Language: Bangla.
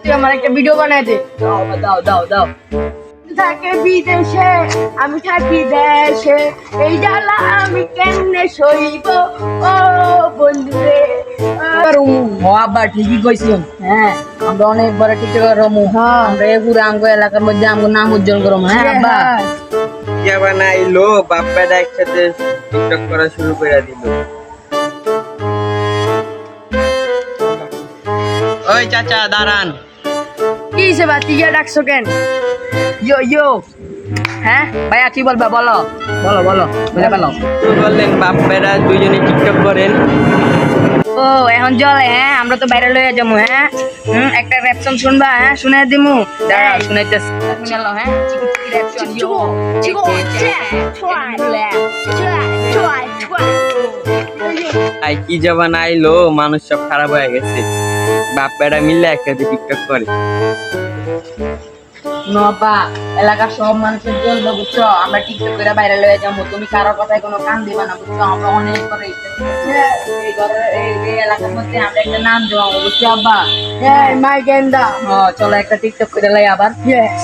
তুই আমার একটা ভিডিও বানাই দে। দাও দাও দাও। থাকে বিদেশে আমি থাকি দেশে, এই জ্বালা আমি কেমনে সইব ও বন্ধুরে। আব্বা ঠিকই কইছেন। হ্যাঁ আমরা অনেক বড় টিকটকার রমু। আমরা এই পুরো আঙ্গ এলাকার মধ্যে আমগো নাম উজ্জ্বল করবো। হ্যাঁ আব্বা কে বানাইলো বাপ্পাটা একসাথে টিকটক করা শুরু করে দিল। ওই চাচা দাঁড়ান। কি হিসেবে বাতি গিয়ে ডাকছো কেন? ইয়ো ইয়ো। হ্যাঁ ভাইয়া কি বলবা বলো বলো বলো বুঝে পেলো। বললেন বাপ্পারা দুইজনে টিকটক করেন। ও এখন জলে, হ্যাঁ আমরা তো বাইরে লইয়া যাবো। হ্যাঁ একটা র্যাপ সং শুনবা? হ্যাঁ শুনাই দিমু। দাঁড়াও শুনাইতেছি। শুনালো হ্যাঁ চিকু চিকু রিঅ্যাকশন ইয়ো। আই কি জবান আইলো, মানুষ সব খারাপ হয়ে গেছে। বাপ্পারা মিলে একসাথে টিকটক করে। নবা এলাকার সব মানুষের জন্য বুঝছো আমরা টিকটক করে বাইরে লয়ে যাবো। তুমি কারো কথায় কোনো কান দিবা না বুঝছো। আমরা অনেক করে এই ঘরের এই এলাকার মধ্যে আমরা একটা নাম দেবো বুঝছো আব্বা। হ্যাঁ মাই গেন্দা। চলো একটা টিকটক করে লাই আবার। ইয়েস